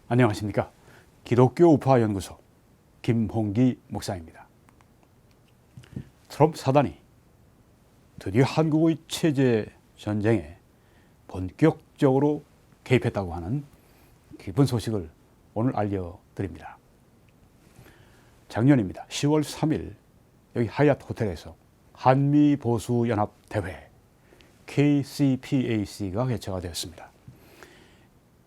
안녕하십니까. 기독교 우파 연구소 김홍기 목사입니다. 트럼프 사단이 드디어 한국의 체제 전쟁에 본격적으로 개입했다고 하는 기쁜 소식을 오늘 알려드립니다. 작년입니다. 10월 3일 여기 하얏트 호텔에서 한미보수연합대회 KCPAC가 개최가 되었습니다.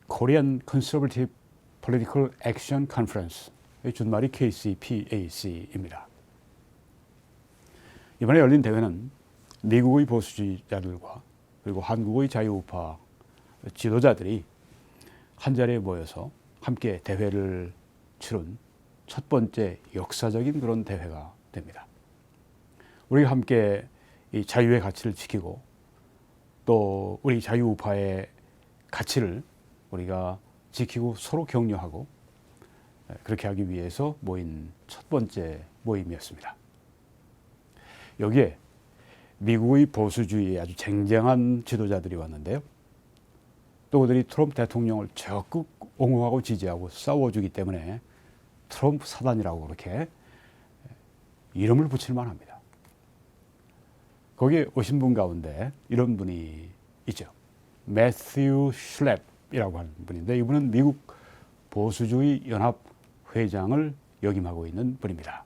Korean Conservative Political Action Conference, 준말이 KCPAC입니다. 이번에 열린 대회는 미국의 보수주의자들과 그리고 한국의 자유우파 지도자들이 한자리에 모여서 함께 대회를 치른 첫 번째 역사적인 그런 대회가 됩니다. 우리가 함께 이 자유의 가치를 지키고 또 우리 자유우파의 가치를 우리가 지키고 서로 격려하고 그렇게 하기 위해서 모인 첫 번째 모임이었습니다. 여기에 미국의 보수주의의 아주 쟁쟁한 지도자들이 왔는데요. 또 그들이 트럼프 대통령을 적극 옹호하고 지지하고 싸워주기 때문에 트럼프 사단이라고 그렇게 이름을 붙일 만합니다. 거기에 오신 분 가운데 이런 분이 있죠. 매튜 슐랩이라고 하는 분인데 이분은 미국 보수주의 연합 회장을 역임하고 있는 분입니다.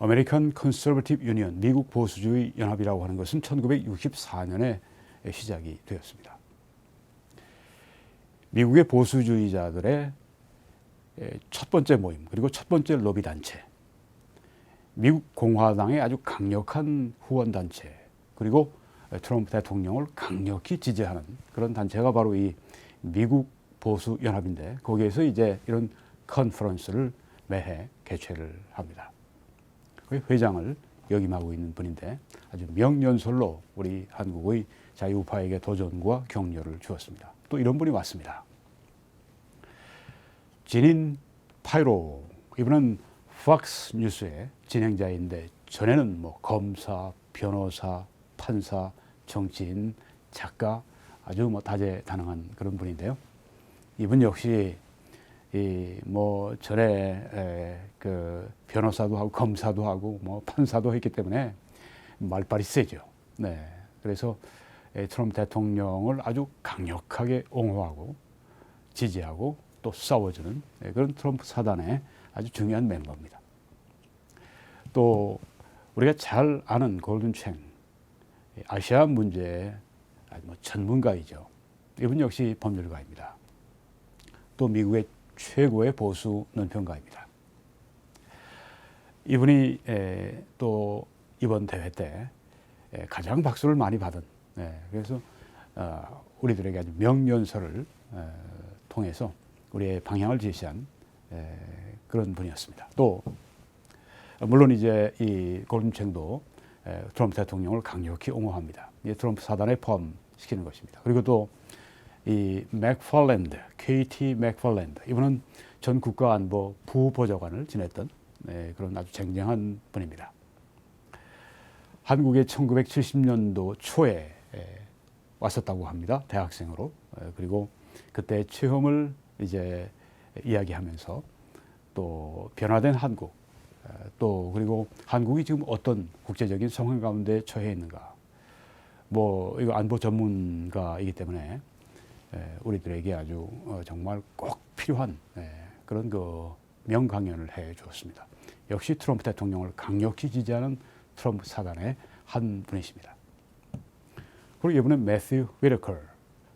아메리칸 컨서버티브 유니언, 미국 보수주의 연합이라고 하는 것은 1964년에 시작이 되었습니다. 미국의 보수주의자들의 첫 번째 모임, 그리고 첫 번째 로비 단체, 미국 공화당의 아주 강력한 후원 단체, 그리고 트럼프 대통령을 강력히 지지하는 그런 단체가 바로 이 미국 보수 연합인데 거기에서 이제 이런 컨퍼런스를 매해 개최를 합니다. 회장을 역임하고 있는 분인데 아주 명연설로 우리 한국의 자유우파에게 도전과 격려를 주었습니다. 또 이런 분이 왔습니다. 지닌 파이로, 이분은 팍스 뉴스의 진행자인데 전에는 뭐 검사, 변호사, 판사, 정치인, 작가, 아주 뭐 다재다능한 그런 분인데요. 이분 역시 뭐 전에 그 변호사도 하고 검사도 하고 뭐 판사도 했기 때문에 말빨이 세죠. 네, 그래서 트럼프 대통령을 아주 강력하게 옹호하고 지지하고 또 싸워주는 그런 트럼프 사단의 아주 중요한 멤버입니다. 또 우리가 잘 아는 골든 챙, 아시아 문제의 뭐 전문가이죠. 이분 역시 법률가입니다. 또 미국의 최고의 보수 논평가입니다. 이분이 또 이번 대회 때 가장 박수를 많이 받은, 그래서 우리들에게 아주 명연설을 통해서 우리의 방향을 제시한 그런 분이었습니다. 또 물론 이제 이 골든챙도 트럼프 대통령을 강력히 옹호합니다. 트럼프 사단에 포함시키는 것입니다. 그리고 또 이 맥팔랜드, KT 맥팔랜드, 이분은 전 국가안보 부보좌관을 지냈던 그런 아주 쟁쟁한 분입니다. 한국에 1970년도 초에 왔었다고 합니다. 대학생으로. 그리고 그때 체험을 이제 이야기하면서 또 변화된 한국, 또 그리고 한국이 지금 어떤 국제적인 상황 가운데 처해 있는가, 뭐 이거 안보 전문가이기 때문에 우리들에게 아주 정말 꼭 필요한 그런 그 명강연을 해 주었습니다. 역시 트럼프 대통령을 강력히 지지하는 트럼프 사단의 한 분이십니다. 그리고 이번에 매튜 위터커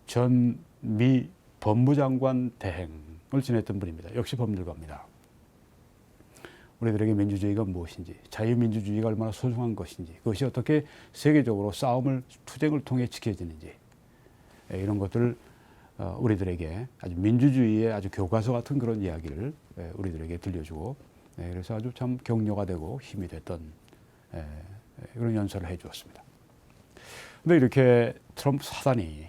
전 미 법무장관 대행을 지냈던 분입니다. 역시 법률가입니다. 우리들에게 민주주의가 무엇인지, 자유민주주의가 얼마나 소중한 것인지, 그것이 어떻게 세계적으로 싸움을, 투쟁을 통해 지켜지는지, 이런 것들을 우리들에게 아주 민주주의의 아주 교과서 같은 그런 이야기를 우리들에게 들려주고, 그래서 아주 참 격려가 되고 힘이 됐던 그런 연설을 해 주었습니다. 근데 이렇게 트럼프 사단이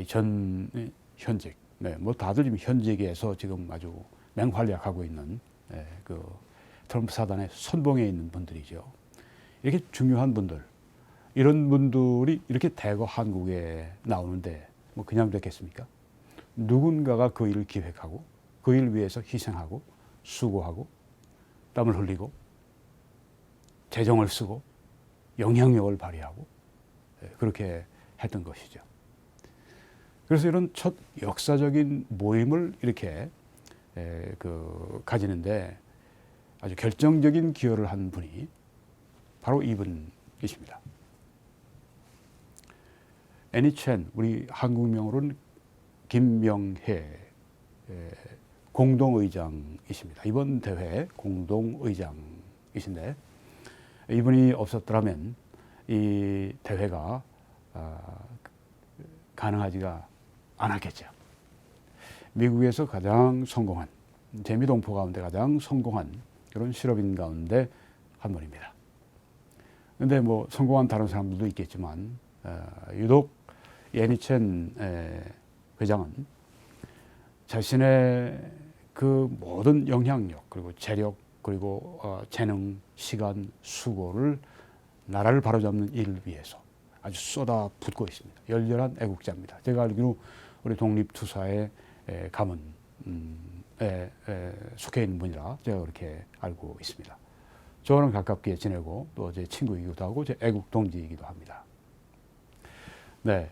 전 현직, 뭐 다들 지금 현직에서 지금 아주 맹활약하고 있는 그 트럼프 사단의 선봉에 있는 분들이죠. 이렇게 중요한 분들, 이런 분들이 이렇게 대거 한국에 나오는데 뭐 그냥 됐겠습니까? 누군가가 그 일을 기획하고 그 일 위해서 희생하고 수고하고 땀을 흘리고 재정을 쓰고 영향력을 발휘하고 그렇게 했던 것이죠. 그래서 이런 첫 역사적인 모임을 이렇게 가지는데 아주 결정적인 기여를 한 분이 바로 이분이십니다. 애니 첸, 우리 한국명으로는 김명혜 공동의장이십니다. 이번 대회 공동의장이신데 이분이 없었더라면 이 대회가 가능하지가 않았겠죠. 미국에서 가장 성공한, 재미동포 가운데 가장 성공한 그런 실업인 가운데 한 분입니다. 그런데 뭐 성공한 다른 사람들도 있겠지만 유독 애니 첸 회장은 자신의 그 모든 영향력 그리고 재력 그리고 재능, 시간, 수고를 나라를 바로잡는 일을 위해서 아주 쏟아붓고 있습니다. 열렬한 애국자입니다. 제가 알기로 우리 독립투사의 가문에 속해 있는 분이라 제가 그렇게 알고 있습니다. 저랑 가깝게 지내고 또 제 친구이기도 하고 제 애국 동지이기도 합니다. 네,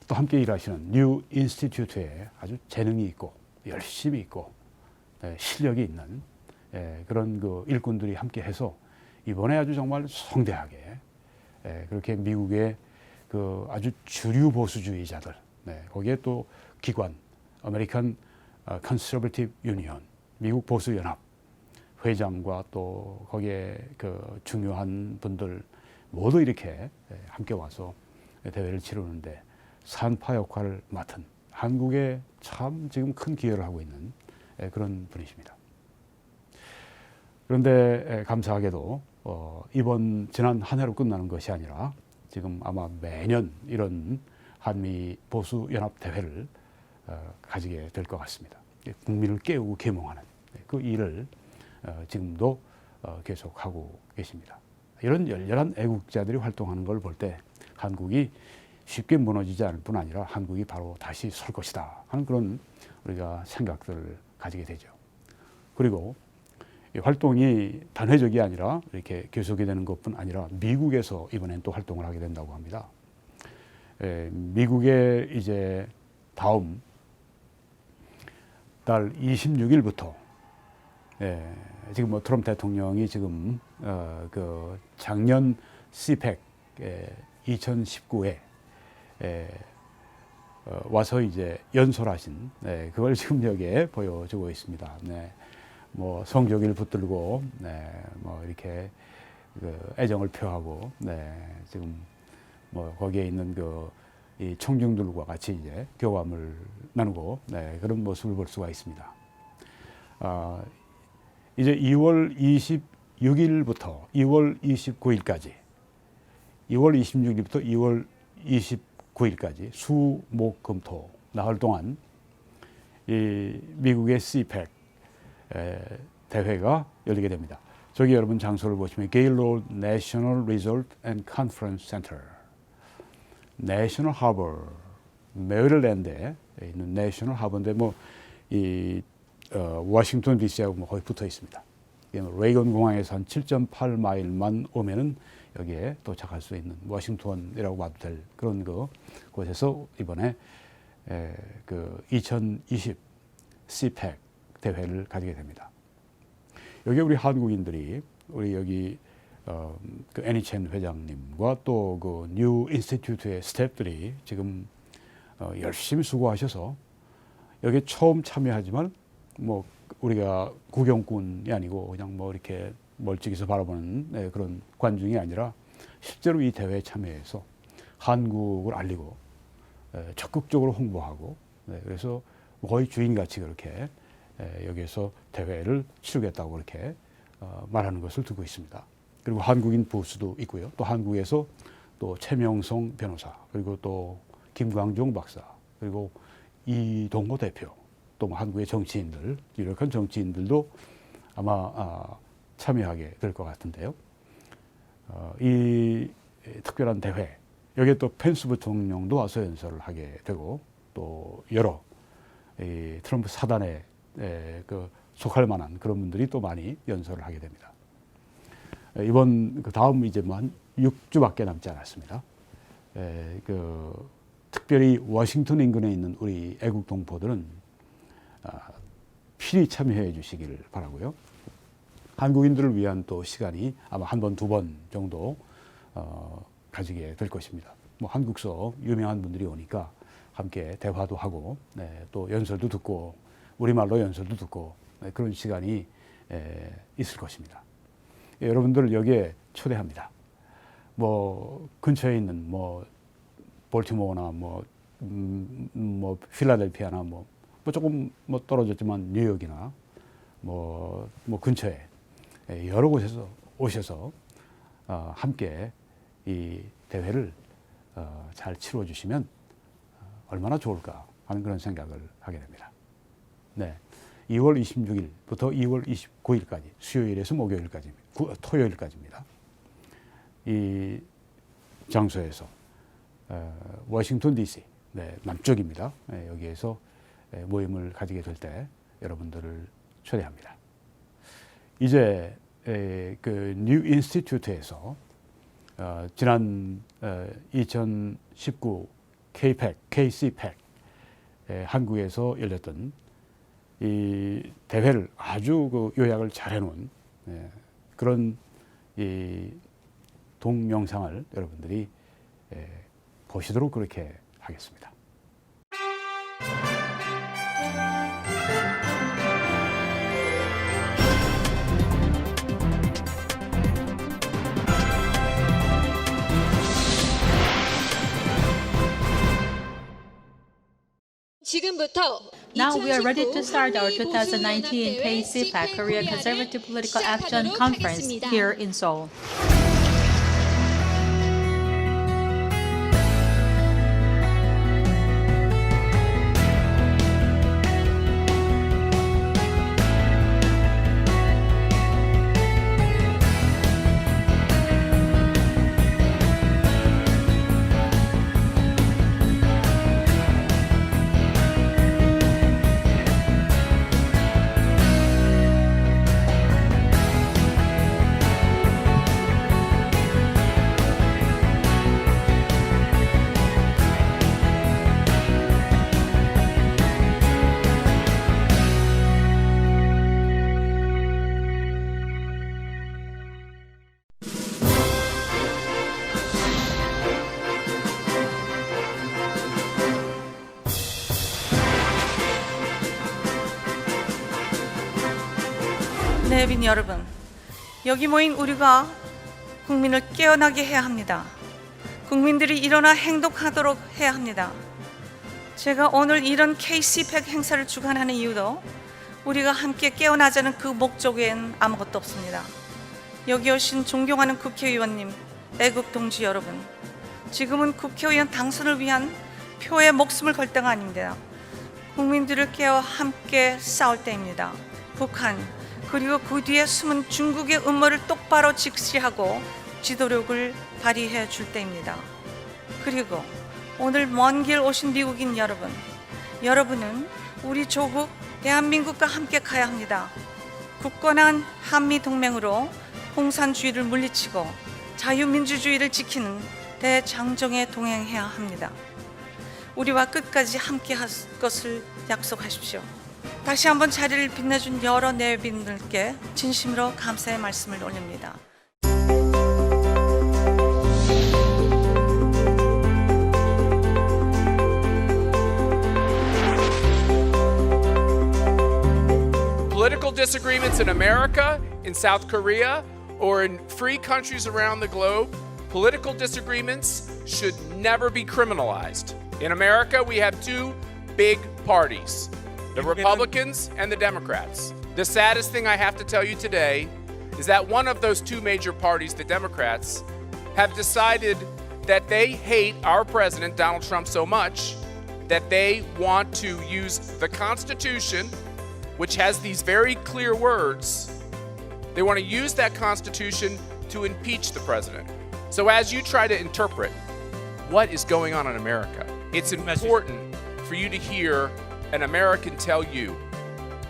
또 함께 일하시는 뉴 인스티튜트에 아주 재능이 있고 열심히 있고 실력이 있는 그런 그 일꾼들이 함께해서 이번에 아주 정말 성대하게 그렇게 미국의 그 아주 주류 보수주의자들 거기에 또 기관 아메리칸 컨서버티브 유니언 미국 보수연합 회장과 또 거기에 그 중요한 분들 모두 이렇게 함께 와서 대회를 치르는데 산파 역할을 맡은 한국에 참 지금 큰 기여를 하고 있는 그런 분이십니다. 그런데 감사하게도 이번 지난 한 해로 끝나는 것이 아니라 지금 아마 매년 이런 한미 보수연합 대회를 가지게 될 것 같습니다. 국민을 깨우고 계몽하는 그 일을 지금도 계속하고 계십니다. 이런 열렬한 애국자들이 활동하는 걸 볼 때 한국이 쉽게 무너지지 않을 뿐 아니라 한국이 바로 다시 설 것이다 하는 그런 우리가 생각들을 가지게 되죠. 그리고 이 활동이 단회적이 아니라 이렇게 계속이 되는 것뿐 아니라 미국에서 이번엔 또 활동을 하게 된다고 합니다. 미국에 이제 다음 달 26일부터 지금 뭐 트럼프 대통령이 지금 그 작년 CPEC 2019에 와서 이제 연설하신 그걸 지금 여기에 보여주고 있습니다. 뭐 성조기를 붙들고 뭐 이렇게 그 애정을 표하고 지금 뭐 거기에 있는 이 청중들과 같이 이제 교감을 나누고 그런 모습을 볼 수가 있습니다. 이제 2월 26일부터 2월 29일까지 2월 26일부터 2월 29일까지 수, 목, 금, 토 나흘 동안 이 미국의 CPEC 대회가 열리게 됩니다. 저기 여러분 장소를 보시면 게일로드 내셔널 리조트 앤 컨퍼런스 센터 내셔널 하버 메리랜드에 있는 내셔널 하버인데 뭐 이 워싱턴 DC하고 뭐 거의 붙어 있습니다. 레이건 공항에서 한 7.8마일만 오면은 여기에 도착할 수 있는 워싱턴이라고 봐도 될 그런 곳에서 이번에 그 2020 CPEC 대회를 가지게 됩니다. 여기 우리 한국인들이 우리 여기 그 애니 첸 회장님과 또 그 뉴 인스티튜트의 스태프들이 지금 열심히 수고하셔서 여기 처음 참여하지만 뭐 우리가 구경꾼이 아니고 그냥 뭐 이렇게 멀찍이서 바라보는 그런 관중이 아니라 실제로 이 대회에 참여해서 한국을 알리고 적극적으로 홍보하고 그래서 거의 주인같이 그렇게 여기에서 대회를 치르겠다고 그렇게 말하는 것을 듣고 있습니다. 그리고 한국인 부스도 있고요. 또 한국에서 또 최명성 변호사 그리고 또 김광종 박사 그리고 이동호 대표 또 한국의 정치인들 유력한 정치인들도 아마 참여하게 될 것 같은데요. 이 특별한 대회 여기에 또 펜스 부통령도 와서 연설을 하게 되고 또 여러 트럼프 사단에 속할 만한 그런 분들이 또 많이 연설을 하게 됩니다. 이번 다음 이제 한 6주밖에 남지 않았습니다. 특별히 워싱턴 인근에 있는 우리 애국 동포들은 필히 참여해 주시기를 바라고요. 한국인들을 위한 또 시간이 아마 한 번, 두 번 정도 가지게 될 것입니다. 뭐 한국서 유명한 분들이 오니까 함께 대화도 하고 또 연설도 듣고 우리말로 연설도 듣고 그런 시간이 있을 것입니다. 여러분들을 여기에 초대합니다. 뭐 근처에 있는 뭐 볼티모어나 뭐 필라델피아나 뭐 조금 뭐 떨어졌지만 뉴욕이나 뭐 근처에 여러 곳에서 오셔서 함께 이 대회를 잘 치러 주시면 얼마나 좋을까 하는 그런 생각을 하게 됩니다. 네, 2월 26일부터 2월 29일까지 수요일에서 토요일까지입니다. 이 장소에서 워싱턴 DC 남쪽입니다. 여기에서 모임을 가지게 될 때 여러분들을 초대합니다. 이제 뉴 인스티튜트에서 지난 2019 KCPAC 한국에서 열렸던 이 대회를 아주 요약을 잘 해놓은 그런 이 동영상을 여러분들이 보시도록 그렇게 하겠습니다. Now we are ready to start our 2019 KCPAC Korea Conservative Political Action Conference here in Seoul. 내빈 여러분, 여기 모인 우리가 국민을 깨어나게 해야 합니다. 국민들이 일어나 행동하도록 해야 합니다. 제가 오늘 이런 KCPAC 행사를 주관하는 이유도 우리가 함께 깨어나자는 그 목적엔 아무것도 없습니다. 여기 오신 존경하는 국회의원님, 애국 동지 여러분, 지금은 국회의원 당선을 위한 표의 목숨을 걸 때가 아닙니다. 국민들을 깨워 함께 싸울 때입니다. 북한 그리고 그 뒤에 숨은 중국의 음모를 똑바로 직시하고 지도력을 발휘해 줄 때입니다. 그리고 오늘 먼 길 오신 미국인 여러분, 여러분은 우리 조국 대한민국과 함께 가야 합니다. 굳건한 한미동맹으로 공산주의를 물리치고 자유민주주의를 지키는 대장정에 동행해야 합니다. 우리와 끝까지 함께 할 것을 약속하십시오. 다시 한번 자리를 빛내준 여러 내빈들께 진심으로 감사의 말씀을 올립니다. Political disagreements in America, in South Korea, or in free countries around the globe, political disagreements should never be criminalized. In America, we have two big parties, the Republicans and the Democrats. The saddest thing I have to tell you today is that one of those two major parties, the Democrats, have decided that they hate our president, Donald Trump, so much that they want to use the Constitution, which has these very clear words. They want to use that Constitution to impeach the president. So as you try to interpret what is going on in America, it's important for you to hear an American tell you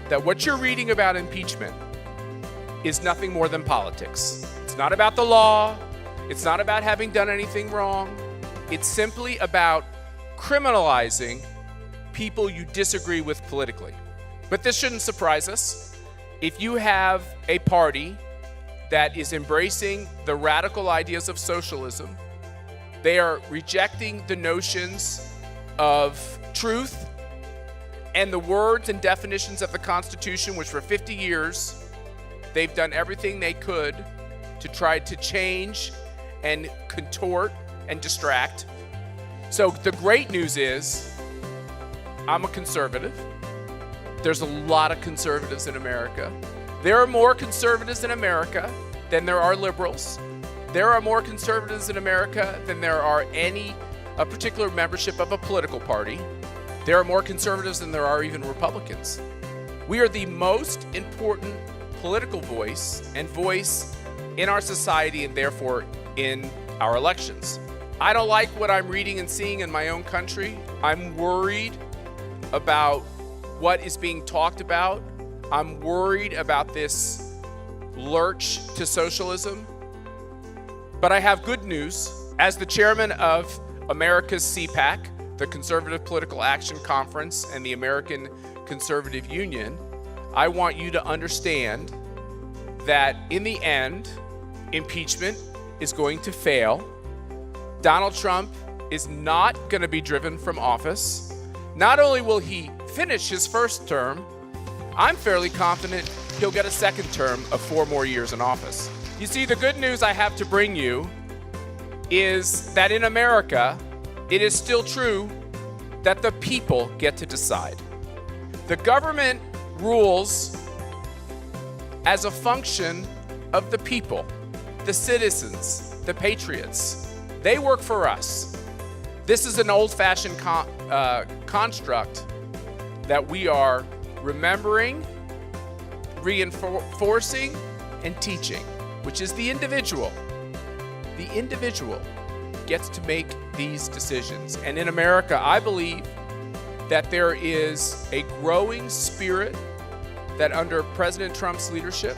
that what you're reading about impeachment is nothing more than politics. It's not about the law. It's not about having done anything wrong. It's simply about criminalizing people you disagree with politically. But this shouldn't surprise us. If you have a party that is embracing the radical ideas of socialism, they are rejecting the notions of truth and the words and definitions of the Constitution, which for 50 years, they've done everything they could to try to change and contort and distract. So the great news is, I'm a conservative. There's a lot of conservatives in America. There are more conservatives in America than there are liberals. There are more conservatives in America than there are any particular membership of a political party. There are more conservatives than there are even Republicans. We are the most important political voice and voice in our society and therefore in our elections. I don't like what I'm reading and seeing in my own country. I'm worried about what is being talked about. I'm worried about this lurch to socialism. But I have good news. As the chairman of America's CPAC, the Conservative Political Action Conference, and the American Conservative Union, I want you to understand that in the end, impeachment is going to fail. Donald Trump is not going to be driven from office. Not only will he finish his first term, I'm fairly confident he'll get a second term of 4 more years in office. You see, the good news I have to bring you is that in America, it is still true that the people get to decide. The government rules as a function of the people, the citizens, the patriots. They work for us. This is an old-fashioned construct that we are remembering, reinforcing, and teaching, which is the individual. The individual gets to make these decisions. And in America, I believe that there is a growing spirit that under President Trump's leadership,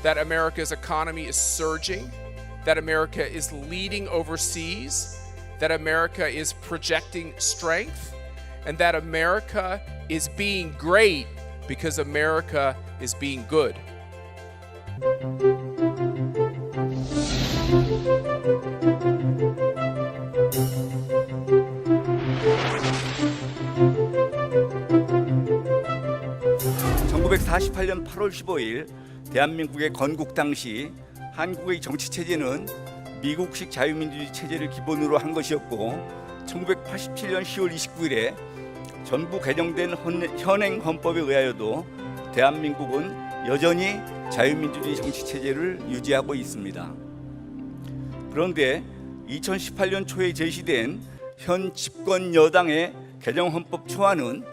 that America's economy is surging, that America is leading overseas, that America is projecting strength, and that America is being great because America is being good. (1948년 8월 15일) 대한민국의 건국 당시 한국의 정치 체제는 미국식 자유민주주의 체제를 기본으로 한 것이었고 1987년 10월 29일에 전부 개정된 현행 헌법에 의하여도 대한민국은 여전히 자유민주주의 정치 체제를 유지하고 있습니다. 그런데 2018년 초에 제시된 현 집권 여당의 개정 헌법 초안은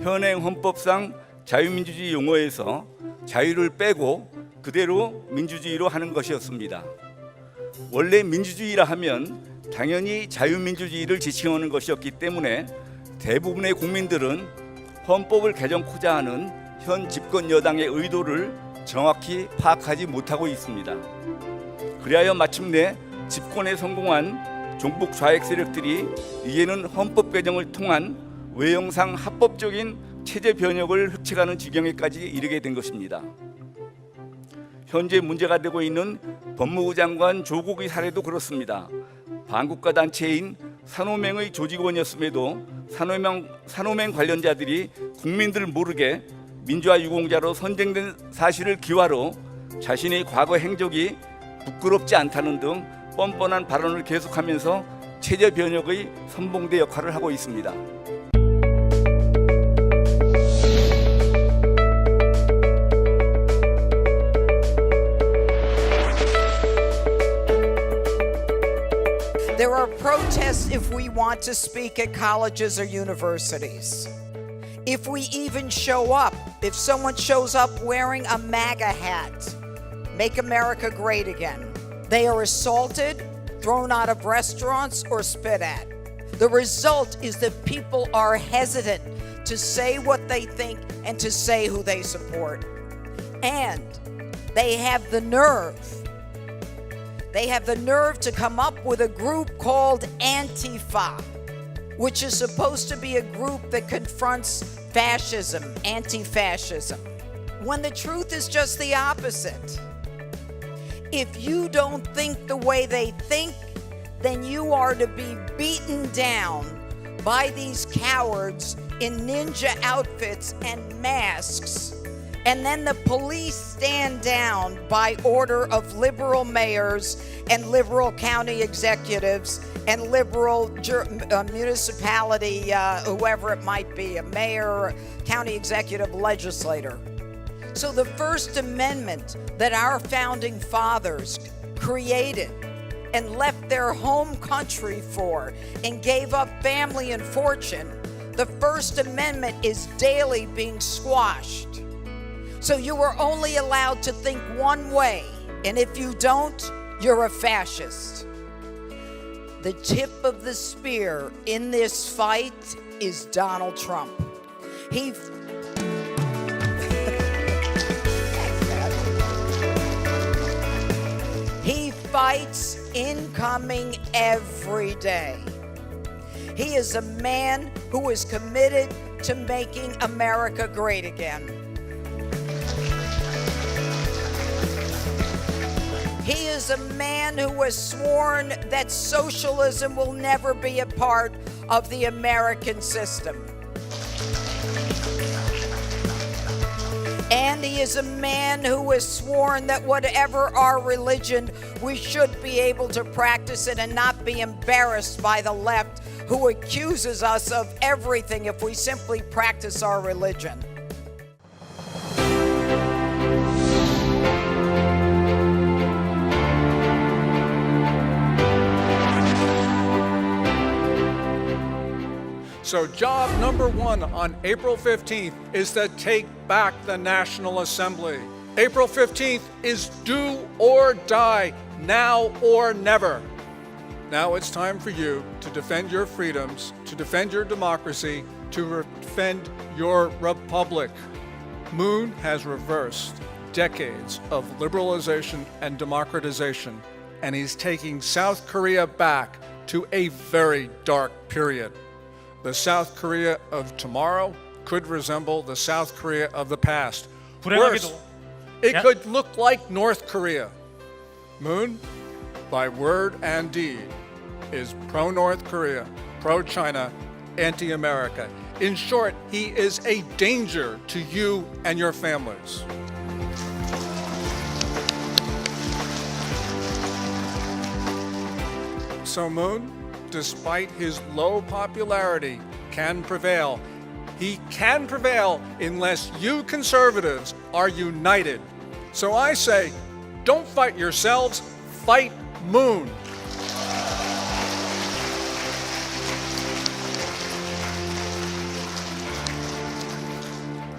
현행 헌법상 자유민주주의 용어에서 자유를 빼고 그대로 민주주의로 하는 것이었습니다. 원래 민주주의라 하면 당연히 자유민주주의를 지칭하는 것이었기 때문에 대부분의 국민들은 헌법을 개정코자 하는 현 집권 여당의 의도를 정확히 파악하지 못하고 있습니다. 그리하여 마침내 집권에 성공한 종북 좌익 세력들이 이제는 헌법 개정을 통한 외형상 합법적인 체제 변혁을 획책하는 지경에까지 이르게 된 것입니다. 현재 문제가 되고 있는 법무부 장관 조국의 사례도 그렇습니다. 반국가 단체인 산호맹의 조직원이었음에도 산호맹 관련자들이 국민들 모르게 민주화 유공자로 선정된 사실을 기화로 자신의 과거 행적이 부끄럽지 않다는 등 뻔뻔한 발언을 계속하면서 체제 변혁의 선봉대 역할을 하고 있습니다. There are protests if we want to speak at colleges or universities. If we even show up, if someone shows up wearing a MAGA hat, Make America Great Again, they are assaulted, thrown out of restaurants, or spit at. The result is that people are hesitant to say what they think and to say who they support. And they have the nerve. They have the nerve to come up with a group called Antifa, which is supposed to be a group that confronts fascism, anti-fascism, when the truth is just the opposite. If you don't think the way they think, then you are to be beaten down by these cowards in ninja outfits and masks, and then the police stand down by order of liberal mayors and liberal county executives and liberal municipality, whoever it might be, a mayor, county executive, legislator. So the First Amendment that our founding fathers created and left their home country for and gave up family and fortune, the First Amendment is daily being squashed. So you are only allowed to think one way, and if you don't, you're a fascist. The tip of the spear in this fight is Donald Trump. He fights incoming every day. He is a man who is committed to making America great again. He is a man who has sworn that socialism will never be a part of the American system. And he is a man who has sworn that whatever our religion, we should be able to practice it and not be embarrassed by the left, who accuses us of everything if we simply practice our religion. So job number one on April 15th is to take back the National Assembly. April 15th is do or die, now or never. Now it's time for you to defend your freedoms, to defend your democracy, to defend your republic. Moon has reversed decades of liberalization and democratization, and he's taking South Korea back to a very dark period. The South Korea of tomorrow could resemble the South Korea of the past. Worse, it could look like North Korea. Moon, by word and deed, is pro-North Korea, pro-China, anti-America. In short, he is a danger to you and your families. So Moon, despite his low popularity, can prevail. He can prevail unless you conservatives are united. So I say, don't fight yourselves, fight Moon.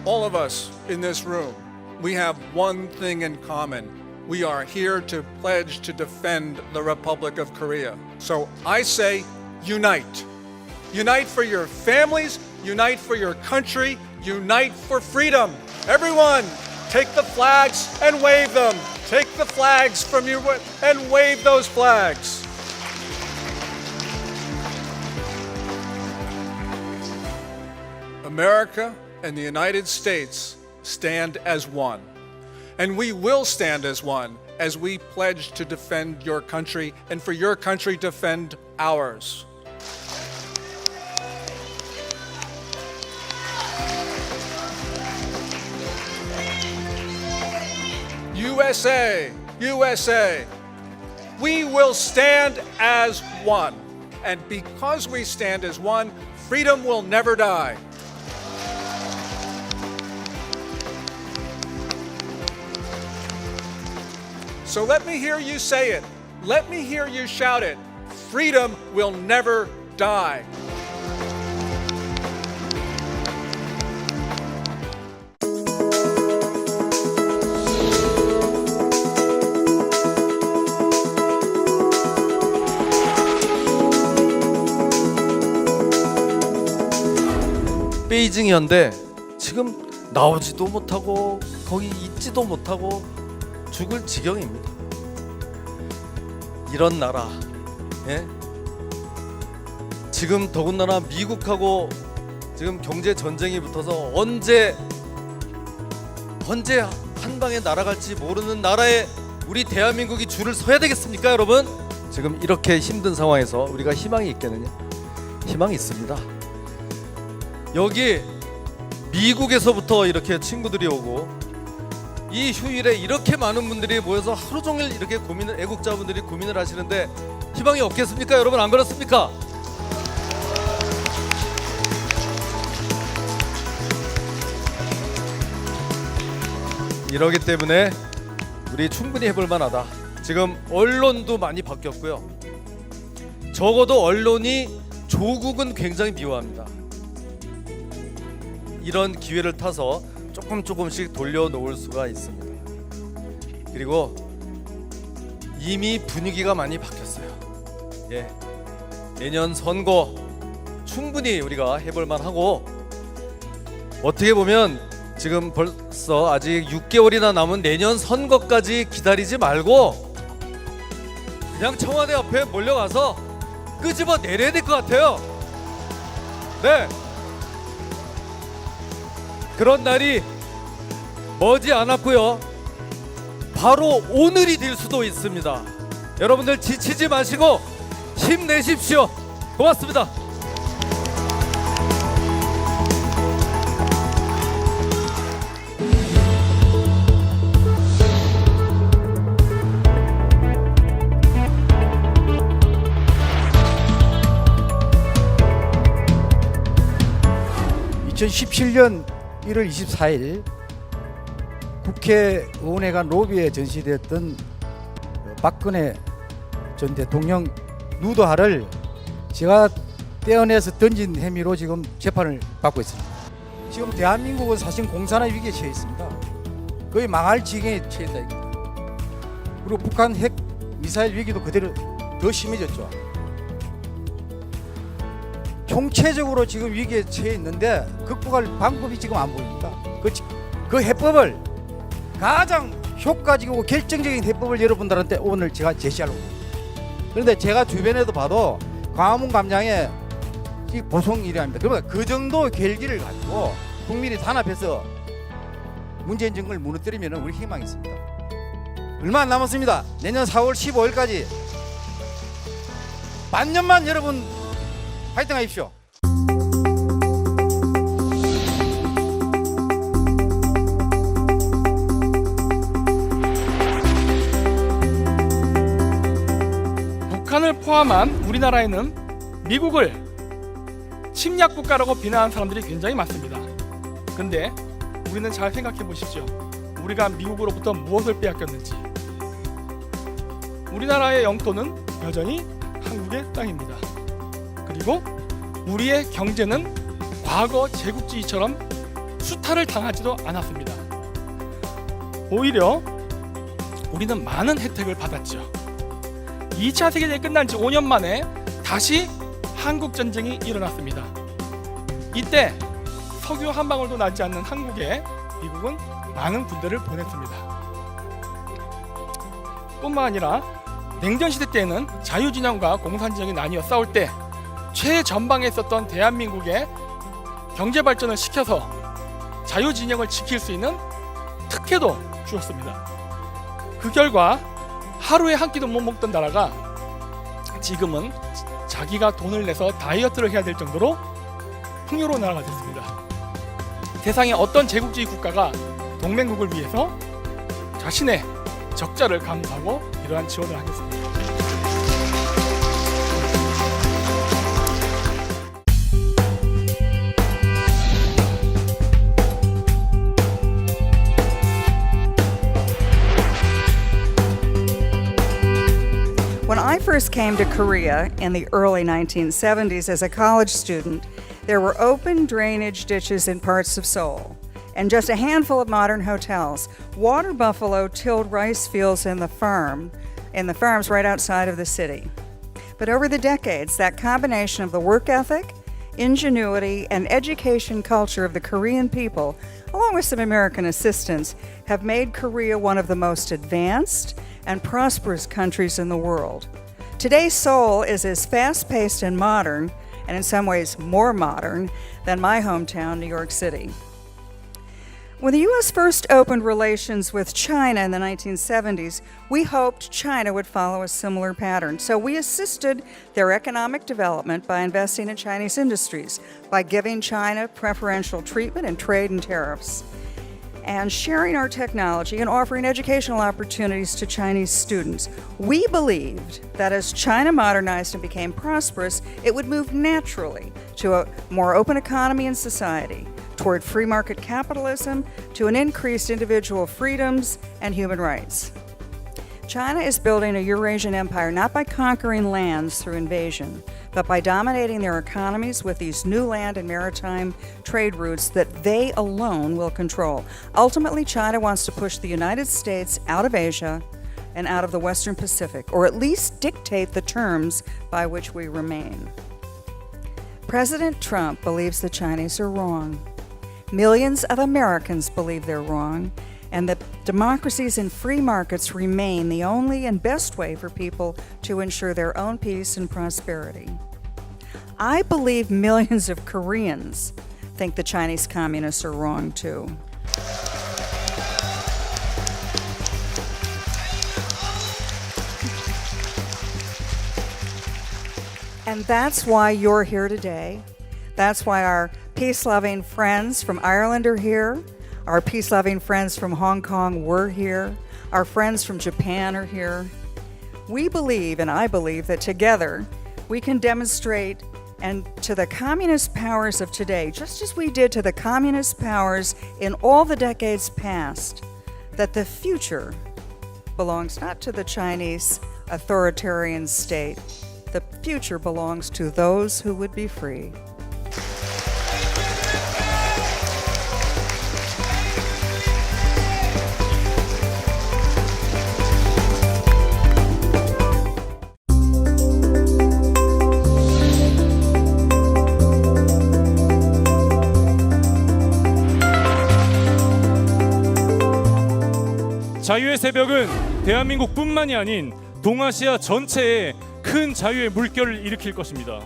All of us in this room, we have one thing in common. We are here to pledge to defend the Republic of Korea. So I say, unite. Unite for your families, unite for your country, unite for freedom. Everyone, take the flags and wave them. Take the flags from you and wave those flags. America and the United States stand as one. And we will stand as one as we pledge to defend your country and for your country to defend ours. USA, USA, we will stand as one. And because we stand as one, freedom will never die. So let me hear you say it. Let me hear you shout it. Freedom will never die. 베이징 현대 지금 나오지도 못하고 거기 있지도 못하고 죽을 지경입니다. 이런 나라, 예? 지금 더군다나 미국하고 지금 경제 전쟁이 붙어서 언제 한 방에 날아갈지 모르는 나라에 우리 대한민국이 줄을 서야 되겠습니까, 여러분? 지금 이렇게 힘든 상황에서 우리가 희망이 있겠느냐? 희망이 있습니다. 여기 미국에서부터 이렇게 친구들이 오고 이 휴일에 이렇게 많은 분들이 모여서 하루 종일 이렇게 고민을, 애국자분들이 고민을 하시는데 희망이 없겠습니까, 여러분? 안 그렇습니까? 이러기 때문에 우리 충분히 해볼 만하다. 지금 언론도 많이 바뀌었고요. 적어도 언론이 조국은 굉장히 미워합니다. 이런 기회를 타서 조금씩 돌려놓을 수가 있습니다. 그리고 이미 분위기가 많이 바뀌었어요. 예, 내년 선거 충분히 우리가 해볼 만하고, 어떻게 보면 지금 벌써 아직 6개월이나 남은 내년 선거까지 기다리지 말고 그냥 청와대 앞에 몰려가서 끄집어 내려야 될 것 같아요. 네, 그런 날이 머지 않았고요. 바로 오늘이 될 수도 있습니다. 여러분들 지치지 마시고 힘내십시오. 고맙습니다. (2017년 1월 24일) 국회의원회관 로비에 전시됐던 박근혜 전 대통령 누드화를 제가 떼어내서 던진 혐의로 지금 재판을 받고 있습니다. 지금 대한민국은 사실 공산화 위기에 처해 있습니다. 거의 망할 지경에 처했다 이겁니다. 그리고 북한 핵 미사일 위기도 그대로 더 심해졌죠. 총체적으로 지금 위기에 처해 있는데 극복할 방법이 지금 안 보입니다. 그 해법을, 가장 효과적이고 결정적인 해법을 여러분들한테 오늘 제가 제시하려고 합니다. 그런데 제가 주변에도 봐도 광화문 광장에 보송일이 합니다. 그러면 그 정도 결기를 가지고 국민이 단합해서 문재인 정권을 무너뜨리면 우리 희망이 있습니다. 얼마 안 남았습니다. 내년 4월 15일까지 반년만 여러분 파이팅 하십시오. 북한을 포함한 우리나라에는 미국을 침략 국가라고 비난하는 사람들이 굉장히 많습니다. 근데 우리는 잘 생각해 보십시오. 우리가 미국으로부터 무엇을 빼앗겼는지. 우리나라의 영토는 여전히 한국의 땅입니다. 그리고 우리의 경제는 과거 제국주의처럼 수탈을 당하지도 않았습니다. 오히려 우리는 많은 혜택을 받았죠. 2차 세계대전이 끝난 지 5년 만에 다시 한국전쟁이 일어났습니다. 이때 석유 한 방울도 나지 않는 한국에 미국은 많은 군대를 보냈습니다. 뿐만 아니라 냉전시대 때에는 자유진영과 공산진영이 나뉘어 싸울 때 최전방에 있었던 대한민국의 경제발전을 시켜서 자유진영을 지킬 수 있는 특혜도 주었습니다. 그 결과 하루에 한 끼도 못 먹던 나라가 지금은 자기가 돈을 내서 다이어트를 해야 될 정도로 풍요로운 나라가 됐습니다. 세상의 어떤 제국주의 국가가 동맹국을 위해서 자신의 적자를 감수하고 이러한 지원을 하겠습니다. When I first came to Korea in the early 1970s as a college student, there were open drainage ditches in parts of Seoul and just a handful of modern hotels. Water buffalo tilled rice fields in the farms right outside of the city. But over the decades, that combination of the work ethic ingenuity, and education culture of the Korean people, along with some American assistance, have made Korea one of the most advanced and prosperous countries in the world. Today, Seoul is as fast-paced and modern, and in some ways more modern, than my hometown, New York City. When the U.S. first opened relations with China in the 1970s, we hoped China would follow a similar pattern. So we assisted their economic development by investing in Chinese industries, by giving China preferential treatment in trade and tariffs, and sharing our technology and offering educational opportunities to Chinese students. We believed that as China modernized and became prosperous, it would move naturally to a more open economy and society, toward free market capitalism, to an increased individual freedoms and human rights. China is building a Eurasian empire not by conquering lands through invasion, but by dominating their economies with these new land and maritime trade routes that they alone will control. Ultimately, China wants to push the United States out of Asia and out of the Western Pacific, or at least dictate the terms by which we remain. President Trump believes the Chinese are wrong. Millions of Americans believe they're wrong, and that democracies and free markets remain the only and best way for people to ensure their own peace and prosperity. I believe millions of Koreans think the Chinese communists are wrong too. And that's why you're here today. That's why our peace-loving friends from Ireland are here. Our peace-loving friends from Hong Kong were here. Our friends from Japan are here. We believe, and I believe, that together we can demonstrate and to the communist powers of today, just as we did to the communist powers in all the decades past, that the future belongs not to the Chinese authoritarian state. The future belongs to those who would be free. 자유의 새벽은 대한민국뿐만이 아닌 동아시아 전체에 큰 자유의 물결을 일으킬 것입니다.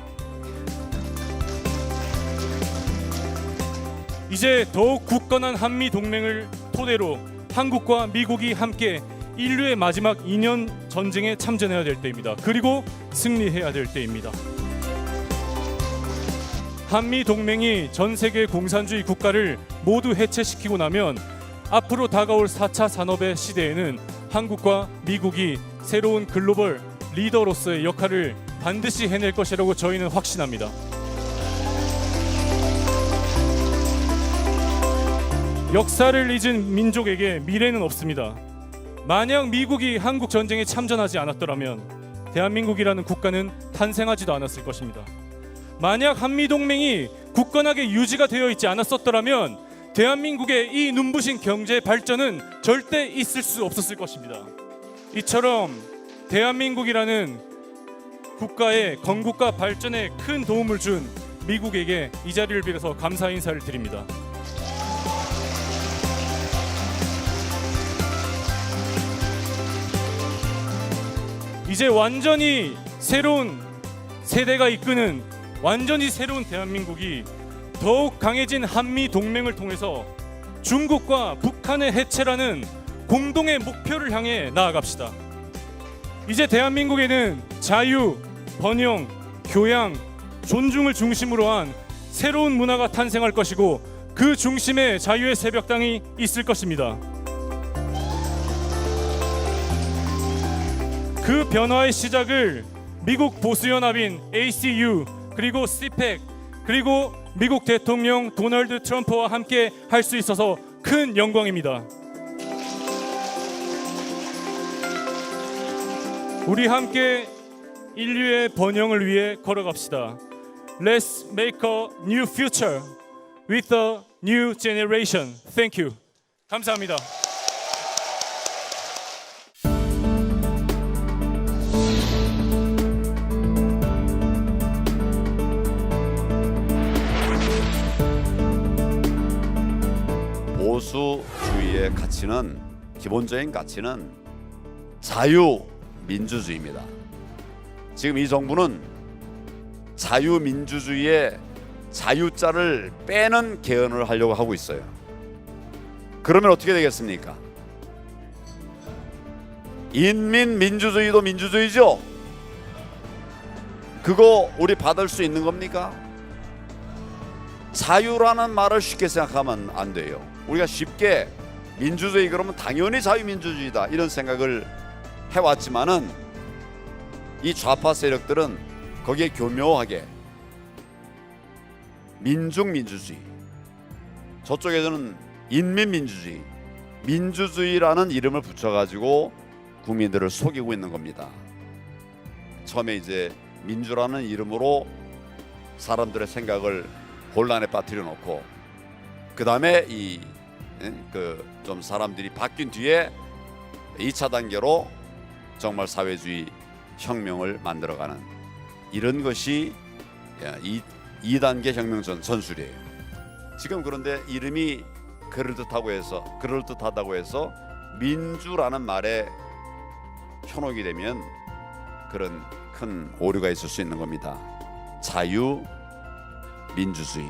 이제 더욱 굳건한 한미 동맹을 토대로 한국과 미국이 함께 인류의 마지막 2년 전쟁에 참전해야 될 때입니다. 그리고 승리해야 될 때입니다. 한미 동맹이 전 세계 공산주의 국가를 모두 해체시키고 나면 앞으로 다가올 4차 산업의 시대에는 한국과 미국이 새로운 글로벌 리더로서의 역할을 반드시 해낼 것이라고 저희는 확신합니다. 역사를 잊은 민족에게 미래는 없습니다. 만약 미국이 한국 전쟁에 참전하지 않았더라면 대한민국이라는 국가는 탄생하지도 않았을 것입니다. 만약 한미동맹이 굳건하게 유지가 되어 있지 않았었더라면 대한민국의 이 눈부신 경제 발전은 절대 있을 수 없었을 것입니다. 이처럼 대한민국이라는 국가의 건국과 발전에 큰 도움을 준 미국에게 이 자리를 빌어서 감사 인사를 드립니다. 이제 완전히 새로운 세대가 이끄는 완전히 새로운 대한민국이 더욱 강해진 한미 동맹을 통해서 중국과 북한의 해체라는 공동의 목표를 향해 나아갑시다. 이제 대한민국에는 자유, 번영, 교양, 존중을 중심으로 한 새로운 문화가 탄생할 것이고 그 중심에 자유의 새벽당이 있을 것입니다. 그 변화의 시작을 미국 보수연합인 ACU 그리고 CPEC 그리고 미국 대통령 도널드 트럼프와 함께 할 수 있어서 큰 영광입니다. 우리 함께 인류의 번영을 위해 걸어갑시다. Let's make a new future with a new generation. Thank you. 감사합니다. 보수주의의 가치는, 기본적인 가치는 자유민주주의입니다. 지금 이 정부는 자유민주주의의 자유자를 빼는 개헌을 하려고 하고 있어요. 그러면 어떻게 되겠습니까? 인민민주주의도 민주주의죠. 그거 우리 받을 수 있는 겁니까? 자유라는 말을 쉽게 생각하면 안 돼요. 우리가 쉽게 민주주의 그러면 당연히 자유민주주의다 이런 생각을 해왔지만은 이 좌파 세력들은 거기에 교묘하게 민중민주주의, 저쪽에서는 인민민주주의, 민주주의라는 이름을 붙여가지고 국민들을 속이고 있는 겁니다. 처음에 이제 민주라는 이름으로 사람들의 생각을 혼란에 빠뜨려 놓고, 그 다음에 좀 사람들이 바뀐 뒤에 2차 단계로 정말 사회주의 혁명을 만들어가는 이런 것이 2단계 혁명 전술이에요. 지금 그런데 이름이 그럴듯하다고 해서 민주라는 말에 현혹이 되면 그런 큰 오류가 있을 수 있는 겁니다. 자유 민주주의.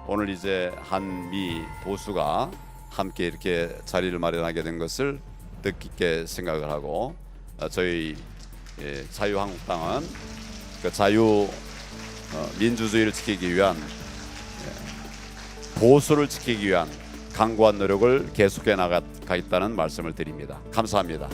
오늘 이제 한미 보수가 함께 이렇게 자리를 마련하게 된 것을 뜻깊게 생각을 하고, 저희 자유한국당은 그 자유 민주주의를 지키기 위한, 보수를 지키기 위한 강고한 노력을 계속해 나가겠다는 말씀을 드립니다. 감사합니다.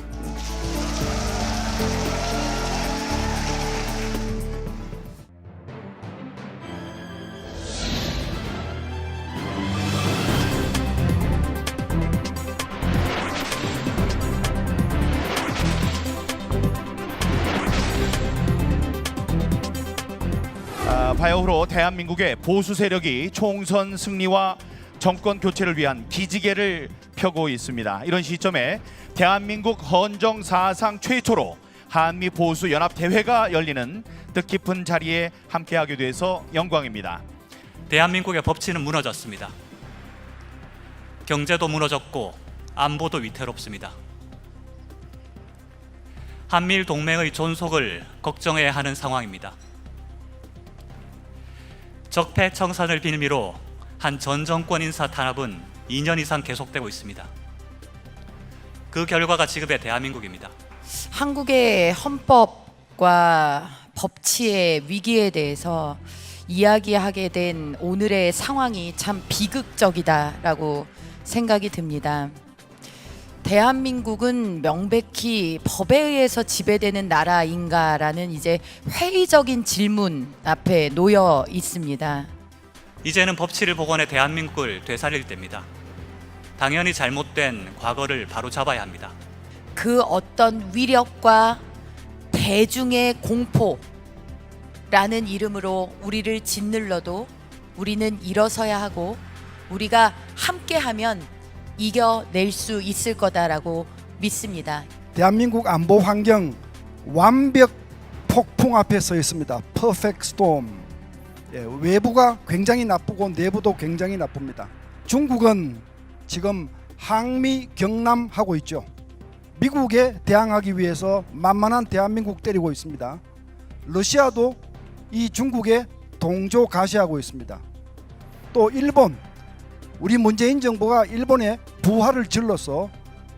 바야흐로 대한민국의 보수 세력이 총선 승리와 정권 교체를 위한 기지개를 펴고 있습니다. 이런 시점에 대한민국 헌정 사상 최초로 한미 보수 연합 대회가 열리는 뜻깊은 자리에 함께하게 돼서 영광입니다. 대한민국의 법치는 무너졌습니다. 경제도 무너졌고 안보도 위태롭습니다. 한미일 동맹의 존속을 걱정해야 하는 상황입니다. 적폐청산을 빌미로 한 전 정권 인사 탄압은 2년 이상 계속되고 있습니다. 그 결과가 지금의 대한민국입니다. 한국의 헌법과 법치의 위기에 대해서 이야기하게 된 오늘의 상황이 참 비극적이다라고 생각이 듭니다. 대한민국은 명백히 법에 의해서 지배되는 나라인가라는 이제 회의적인 질문 앞에 놓여 있습니다. 이제는 법치를 복원해 대한민국을 되살릴 때입니다. 당연히 잘못된 과거를 바로잡아야 합니다. 그 어떤 위력과 대중의 공포라는 이름으로 우리를 짓눌러도 우리는 일어서야 하고, 우리가 함께하면 이겨낼 수 있을 거다라고 믿습니다. 대한민국 안보 환경 완벽 폭풍 앞에 서 있습니다. 퍼펙트 스톰. 외부가 굉장히 나쁘고 내부도 굉장히 나쁩니다. 중국은 지금 항미 경남하고 있죠. 미국에 대항하기 위해서 만만한 대한민국 때리고 있습니다. 러시아도 이 중국에 동조 가시하고 있습니다. 또 일본, 우리 문재인 정부가 일본에 부활을 질러서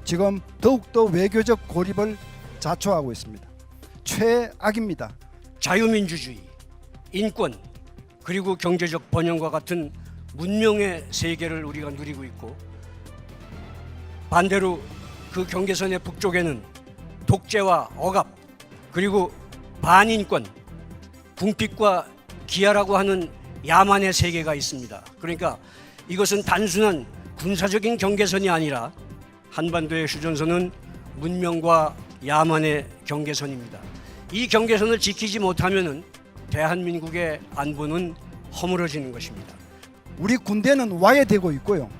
지금 더욱더 외교적 고립을 자초하고 있습니다. 최악입니다. 자유민주주의, 인권, 그리고 경제적 번영과 같은 문명의 세계를 우리가 누리고 있고, 반대로 그 경계선의 북쪽에는 독재와 억압, 그리고 반인권, 궁핍과 기아라고 하는 야만의 세계가 있습니다. 그러니까 이것은 단순한 군사적인 경계선이 아니라 한반도의 휴전선은 문명과 야만의 경계선입니다. 이 경계선을 지키지 못하면은 대한민국의 안보는 허물어지는 것입니다. 우리 군대는 와해되고 있고요.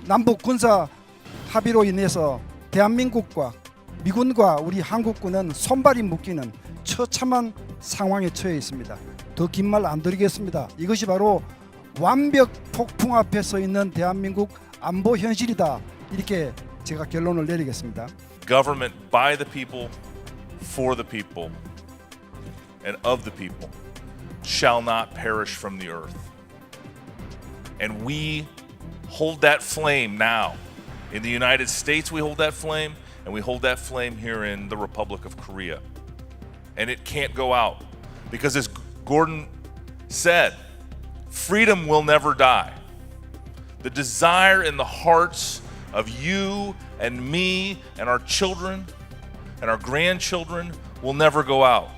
남북 군사 합의로 인해서 대한민국과 미군과 우리 한국군은 손발이 묶이는 처참한 상황에 처해 있습니다. 더 긴 말 안 드리겠습니다. 이것이 바로 완벽 폭풍 앞에 서 있는 대한민국 안보 현실이다. 이렇게 제가 결론을 내리겠습니다. Government by the people, for the people, and of the people shall not perish from the earth. And we hold that flame now. In the United States, we hold that flame, and we hold that flame here in the Republic of Korea. And it can't go out. Because as Gordon said, freedom will never die. The desire in the hearts of you and me and our children and our grandchildren will never go out.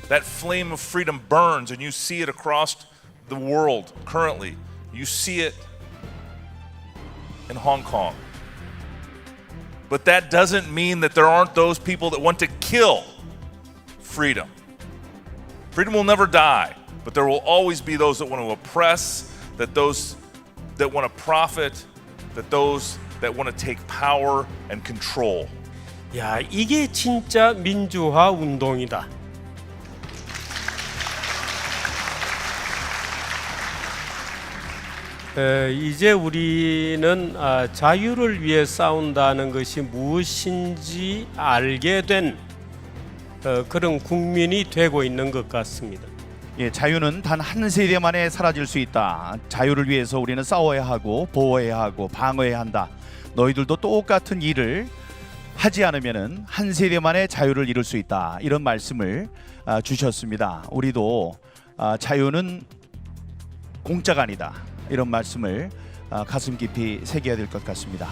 That flame of freedom burns, and you see it across the world currently. You see it in Hong Kong. But that doesn't mean that there aren't those people that want to kill freedom. Freedom will never die, but there will always be those that want to oppress, that those that want to profit, that those that want to take power and control. 야, 이게 진짜 민주화 운동이다. 이제 우리는 자유를 위해 싸운다는 것이 무엇인지 알게 된 그런 국민이 되고 있는 것 같습니다. 예, 자유는 단 한 세대만에 사라질 수 있다. 자유를 위해서 우리는 싸워야 하고 보호해야 하고 방어해야 한다. 너희들도 똑같은 일을 하지 않으면은 한 세대만에 자유를 이룰 수 있다. 이런 말씀을 주셨습니다. 우리도 자유는 공짜가 아니다. 이런 말씀을 가슴 깊이 새겨야 될 것 같습니다.